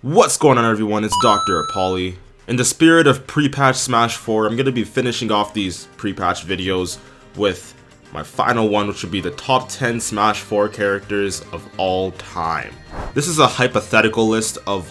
What's going on, everyone? It's Dr. Apolly. In the spirit of pre-patch Smash 4, I'm going to be finishing off these pre-patch videos with my final one, which would be the top 10 Smash 4 characters of all time. This is a hypothetical list of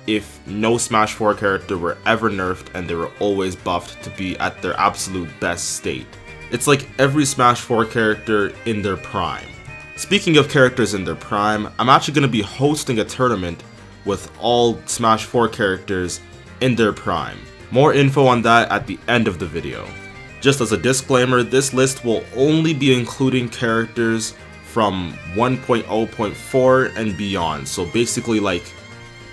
if no Smash 4 character were ever nerfed and they were always buffed to be at their absolute best state. It's like every Smash 4 character in their prime. Speaking of characters in their prime, I'm actually going to be hosting a tournament with all Smash 4 characters in their prime. More info on that at the end of the video. Just as a disclaimer, this list will only be including characters from 1.0.4 and beyond, so basically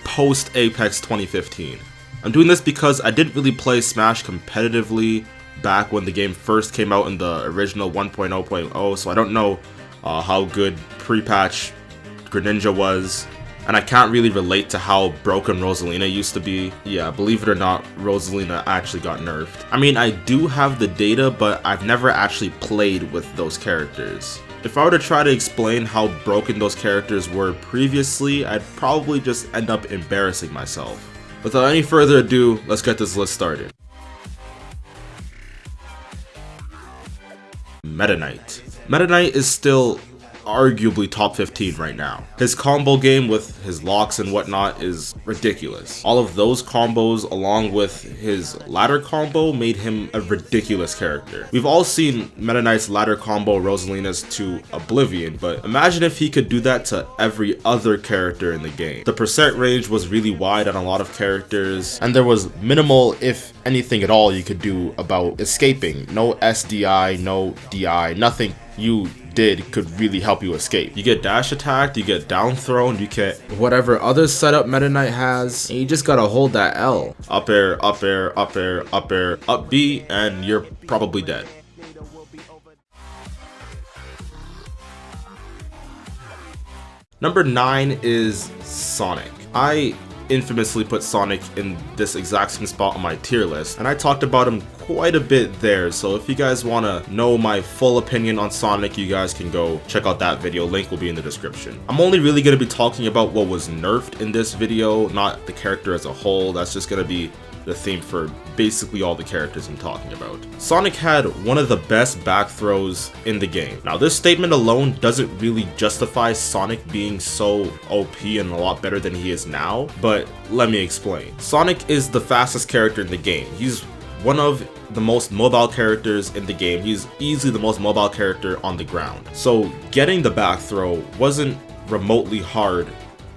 post Apex 2015. I'm doing this because I didn't really play Smash competitively back when the game first came out in the original 1.0.0, so I don't know how good pre-patch Greninja was. And I can't really relate to how broken Rosalina used to be. Yeah, believe it or not, Rosalina actually got nerfed. I mean, I do have the data, but I've never actually played with those characters. If I were to try to explain how broken those characters were previously, I'd probably just end up embarrassing myself. Without any further ado, let's get this list started. Meta Knight. Meta Knight is still arguably top 15 right now. His combo game with his locks and whatnot is ridiculous. All of those combos along with his ladder combo made him a ridiculous character. We've all seen Meta Knight's ladder combo Rosalina's to oblivion, but imagine if he could do that to every other character in the game. The percent range was really wide on a lot of characters, and there was minimal, if anything at all, you could do about escaping. No SDI, no DI, nothing you did could really help you escape. You get dash attacked, you get down thrown, you get whatever other setup Meta Knight has, and you just gotta hold that L. Up air, up air, up air, up air, up B, and you're probably dead. Number 9 is Sonic. I infamously put Sonic in this exact same spot on my tier list, and I talked about him quite a bit there, so if you guys want to know my full opinion on Sonic, you guys can go check out that video. Link will be in the description. I'm only really going to be talking about what was nerfed in this video, not the character as a whole. That's just going to be the theme for basically all the characters I'm talking about. Sonic had one of the best back throws in the game. Now, this statement alone doesn't really justify Sonic being so OP and a lot better than he is now, but let me explain. Sonic is the fastest character in the game. He's one of the most mobile characters in the game. He's easily the most mobile character on the ground. So getting the back throw wasn't remotely hard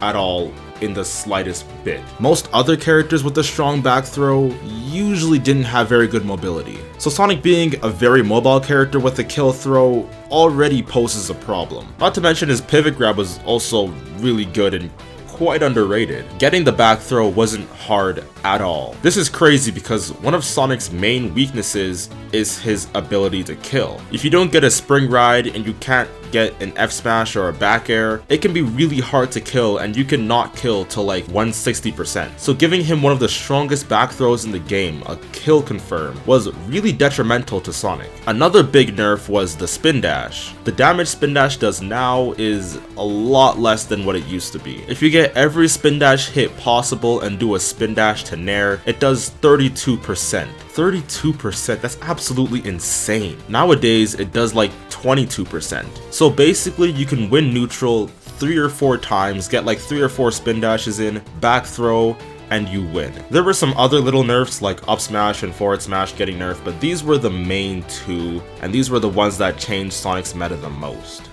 at all in the slightest bit. Most other characters with a strong back throw usually didn't have very good mobility. So Sonic being a very mobile character with a kill throw already poses a problem. Not to mention his pivot grab was also really good and quite underrated. Getting the back throw wasn't hard at all. This is crazy because one of Sonic's main weaknesses is his ability to kill. If you don't get a spring ride and you can't get an F smash or a back air, it can be really hard to kill, and you can not kill till 160%. So giving him one of the strongest back throws in the game, a kill confirm, was really detrimental to Sonic. Another big nerf was the spin dash. The damage spin dash does now is a lot less than what it used to be. If you get every spin dash hit possible and do a spin dash to nair, it does 32%. 32%, that's absolutely insane. Nowadays, it does 22%. So basically, you can win neutral 3 or 4 times, get 3 or 4 spin dashes in, back throw, and you win. There were some other little nerfs like up smash and forward smash getting nerfed, but these were the main two, and these were the ones that changed Sonic's meta the most.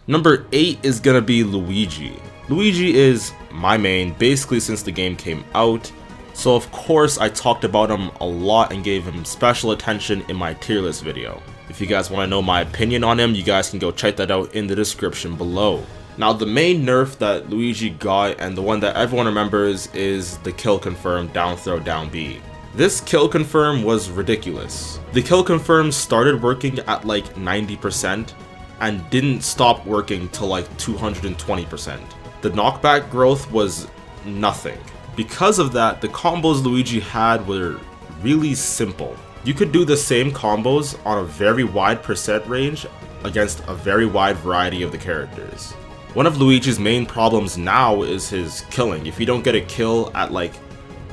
Number 8 is gonna be Luigi. Luigi is my main basically since the game came out, so of course I talked about him a lot and gave him special attention in my tier list video. If you guys want to know my opinion on him, you guys can go check that out in the description below. Now, the main nerf that Luigi got, and the one that everyone remembers, is the kill confirm down throw down B. This kill confirm was ridiculous. The kill confirm started working at 90% and didn't stop working till 220%. The knockback growth was nothing. Because of that, the combos Luigi had were really simple. You could do the same combos on a very wide percent range against a very wide variety of the characters. One of Luigi's main problems now is his killing. If you don't get a kill at like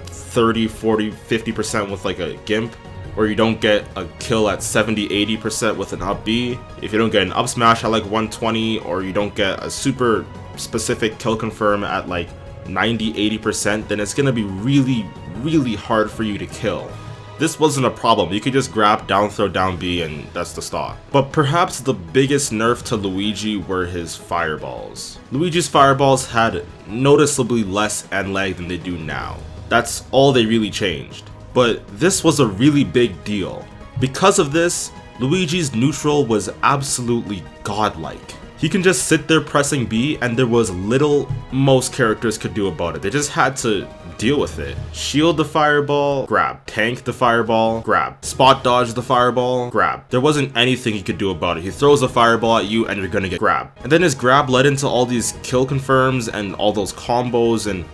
30, 40, 50% with like a Gimp, or you don't get a kill at 70, 80% with an up B, if you don't get an up smash at like 120, or you don't get a super specific kill confirm at like 90, 80%, then it's gonna be really hard for you to kill. This wasn't a problem. You could just grab down throw down B and that's the stock. But perhaps the biggest nerf to Luigi were his fireballs. Luigi's fireballs had noticeably less end lag than they do now. That's all they really changed. But this was a really big deal. Because of this, Luigi's neutral was absolutely godlike. He can just sit there pressing B and there was little most characters could do about it. They just had to deal with it. Shield the fireball, grab. Tank the fireball, grab. Spot dodge the fireball, grab. There wasn't anything he could do about it. He throws a fireball at you and you're gonna get grabbed. And then his grab led into all these kill confirms and all those combos, and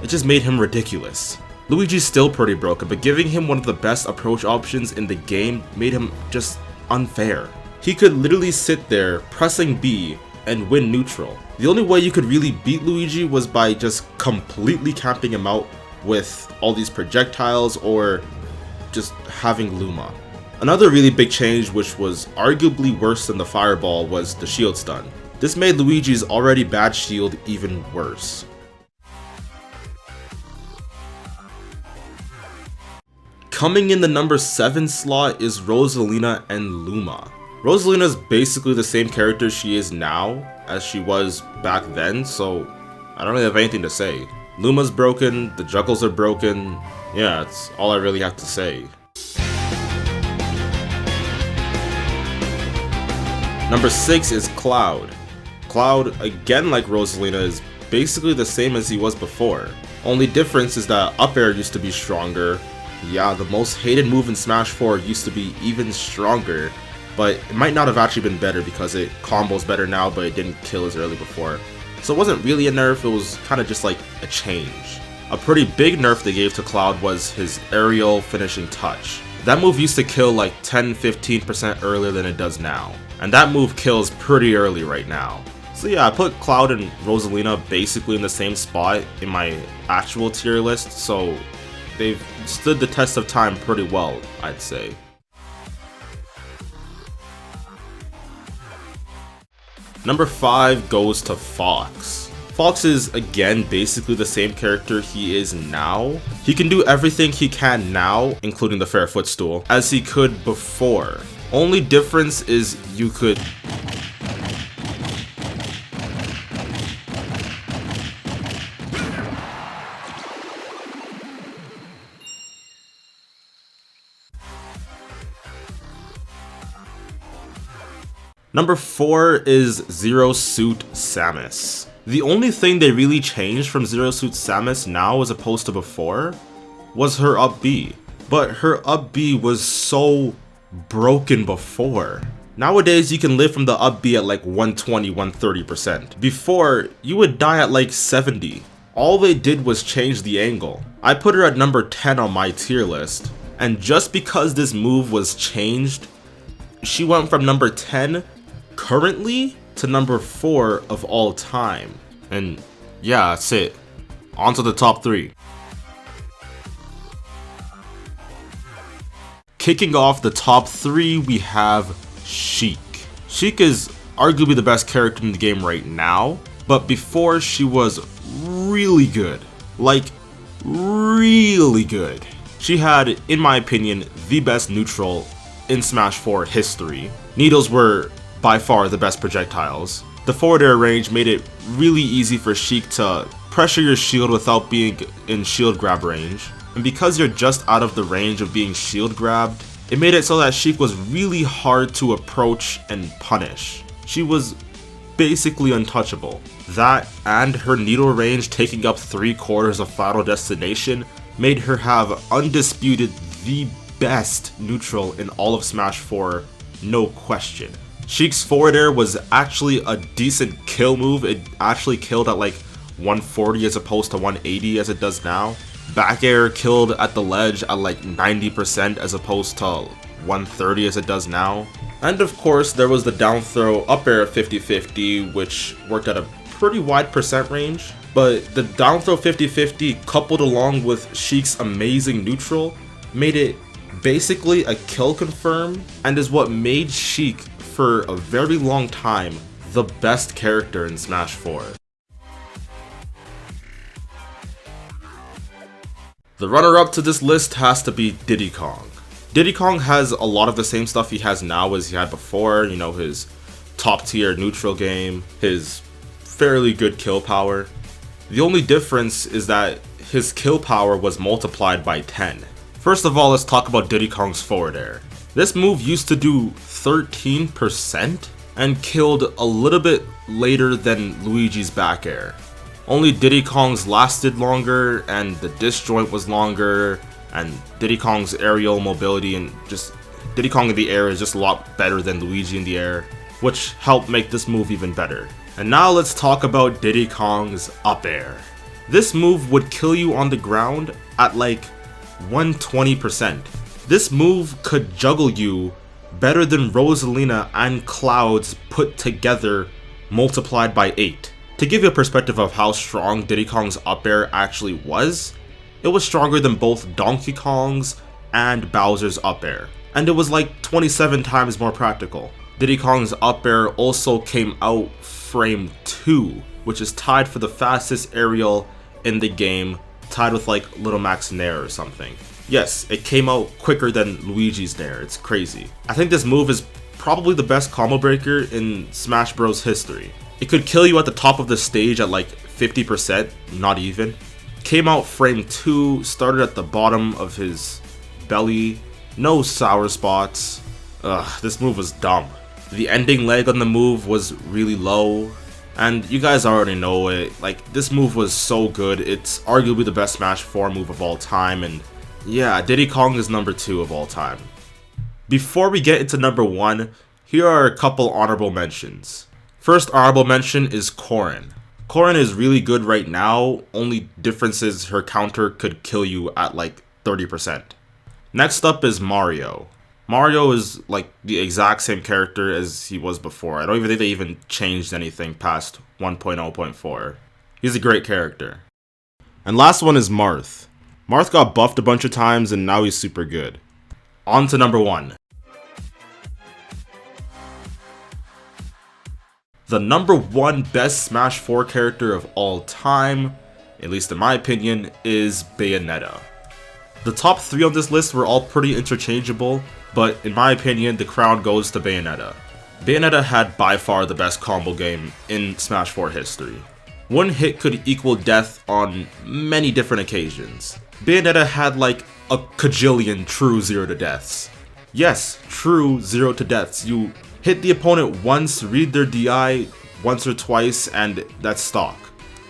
it just made him ridiculous. Luigi's still pretty broken, but giving him one of the best approach options in the game made him just unfair. He could literally sit there pressing B and win neutral. The only way you could really beat Luigi was by just completely camping him out with all these projectiles or just having Luma. Another really big change, which was arguably worse than the fireball, was the shield stun. This made Luigi's already bad shield even worse. Coming in the number 7 slot is Rosalina and Luma. Rosalina is basically the same character she is now as she was back then, so I don't really have anything to say. Luma's broken, the juggles are broken, yeah, that's all I really have to say. Number 6 is Cloud. Cloud, again like Rosalina, is basically the same as he was before. Only difference is that up air used to be stronger. Yeah, the most hated move in Smash 4 used to be even stronger, but it might not have actually been better because it combos better now, but it didn't kill as early before. So it wasn't really a nerf, it was kind of just like a change. A pretty big nerf they gave to Cloud was his aerial finishing touch. That move used to kill like 10-15% earlier than it does now, and that move kills pretty early right now. So yeah, I put Cloud and Rosalina basically in the same spot in my actual tier list, so they've stood the test of time pretty well, I'd say. Number 5 goes to Fox. Fox is again basically the same character he is now. He can do everything he can now, including the fair footstool, as he could before. Only difference is you could Number 4 is Zero Suit Samus. The only thing they really changed from Zero Suit Samus now as opposed to before was her up B. But her up B was so broken before. Nowadays you can live from the up B at like 120, 130%. Before, you would die at like 70. All they did was change the angle. I put her at number 10 on my tier list, and just because this move was changed, she went from number 10 currently to number 4 of all time. And yeah, that's it. On to the top 3. Kicking off the top 3, we have Sheik. Sheik is arguably the best character in the game right now, but before she was really good. Like, really good. She had, in my opinion, the best neutral in Smash 4 history. Needles were by far the best projectiles. The forward air range made it really easy for Sheik to pressure your shield without being in shield grab range. And because you're just out of the range of being shield grabbed, it made it so that Sheik was really hard to approach and punish. She was basically untouchable. That and her needle range taking up 3/4 of Final Destination made her have undisputed the best neutral in all of Smash 4, no question. Sheik's forward air was actually a decent kill move. It actually killed at like 140 as opposed to 180 as it does now. Back air killed at the ledge at like 90% as opposed to 130 as it does now. And of course, there was the down throw up air 50-50, which worked at a pretty wide percent range. But the down throw 50-50 coupled along with Sheik's amazing neutral made it basically a kill confirm, and is what made Sheik for a very long time the best character in Smash 4. The runner-up to this list has to be Diddy Kong. Diddy Kong has a lot of the same stuff he has now as he had before, you know, his top tier neutral game, his fairly good kill power. The only difference is that his kill power was multiplied by 10. First of all, let's talk about Diddy Kong's forward air. This move used to do 13% and killed a little bit later than Luigi's back air. Only Diddy Kong's lasted longer, and the disjoint was longer, and Diddy Kong's aerial mobility and just Diddy Kong in the air is just a lot better than Luigi in the air, which helped make this move even better. And now let's talk about Diddy Kong's up air. This move would kill you on the ground at like 120%. This move could juggle you better than Rosalina and Cloud's put together multiplied by 8. To give you a perspective of how strong Diddy Kong's up air actually was, it was stronger than both Donkey Kong's and Bowser's up air, and it was like 27 times more practical. Diddy Kong's up air also came out frame 2, which is tied for the fastest aerial in the game, tied with like Little Mac's Nair or something. Yes, it came out quicker than Luigi's Nair, it's crazy. I think this move is probably the best combo breaker in Smash Bros history. It could kill you at the top of the stage at like 50%, not even. Came out frame 2, started at the bottom of his belly, no sour spots. This move was dumb. The ending leg on the move was really low, and you guys already know it. Like, this move was so good, it's arguably the best Smash 4 move of all time, and yeah, Diddy Kong is number 2 of all time. Before we get into number 1, here are a couple honorable mentions. First honorable mention is Corrin. Corrin is really good right now, only difference is her counter could kill you at like 30%. Next up is Mario. Mario is like the exact same character as he was before. I don't even think they even changed anything past 1.0.4. He's a great character. And last one is Marth. Marth got buffed a bunch of times and now he's super good. On to number 1. The number 1 best Smash 4 character of all time, at least in my opinion, is Bayonetta. The top 3 on this list were all pretty interchangeable, but in my opinion, the crown goes to Bayonetta. Bayonetta had by far the best combo game in Smash 4 history. One hit could equal death on many different occasions. Bayonetta had like a kajillion true 0 to deaths. Yes, true 0 to deaths. You hit the opponent once, read their DI once or twice, and that's stock.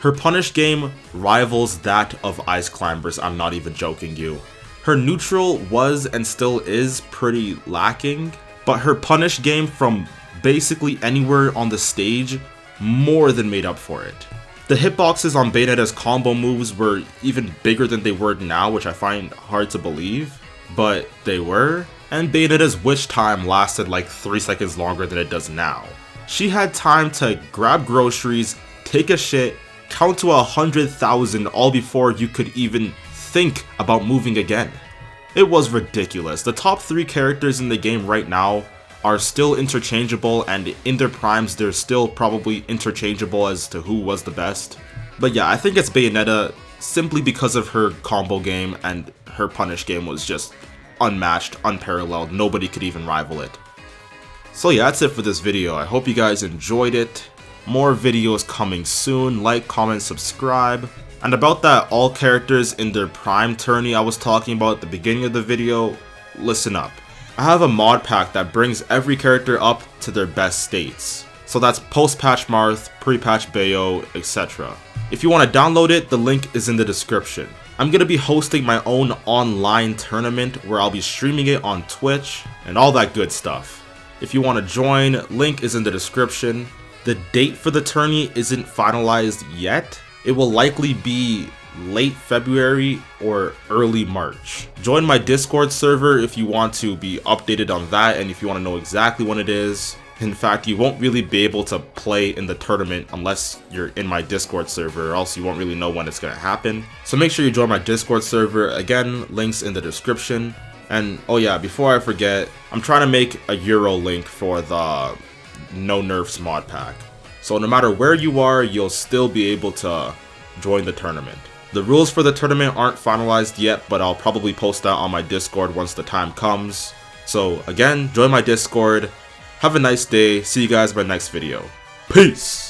Her punish game rivals that of Ice Climbers, I'm not even joking you. Her neutral was and still is pretty lacking, but her punish game from basically anywhere on the stage more than made up for it. The hitboxes on Bayonetta's combo moves were even bigger than they were now, which I find hard to believe, but they were. And Bayonetta's wish time lasted like 3 seconds longer than it does now. She had time to grab groceries, take a shit, count to 100,000 all before you could even think about moving again. It was ridiculous. The top 3 characters in the game right now are still interchangeable, and in their primes they're still probably interchangeable as to who was the best. But yeah, I think it's Bayonetta simply because of her combo game, and her punish game was just unmatched, unparalleled, nobody could even rival it. So yeah, that's it for this video. I hope you guys enjoyed it. More videos coming soon. Like, comment, subscribe. And about that all characters in their prime tourney I was talking about at the beginning of the video, listen up. I have a mod pack that brings every character up to their best states. So that's post-patch Marth, pre-patch Bayo, etc. If you want to download it, the link is in the description. I'm going to be hosting my own online tournament where I'll be streaming it on Twitch and all that good stuff. If you want to join, link is in the description. The date for the tourney isn't finalized yet. It will likely be late February or early March. Join my Discord server if you want to be updated on that and if you want to know exactly when it is. In fact, you won't really be able to play in the tournament unless you're in my Discord server, or else you won't really know when it's going to happen. So make sure you join my Discord server. Again, links in the description. And oh yeah, before I forget, I'm trying to make a Euro link for the No Nerfs mod pack. So no matter where you are, you'll still be able to join the tournament. The rules for the tournament aren't finalized yet, but I'll probably post that on my Discord once the time comes. So again, join my Discord. Have a nice day. See you guys in my next video. Peace!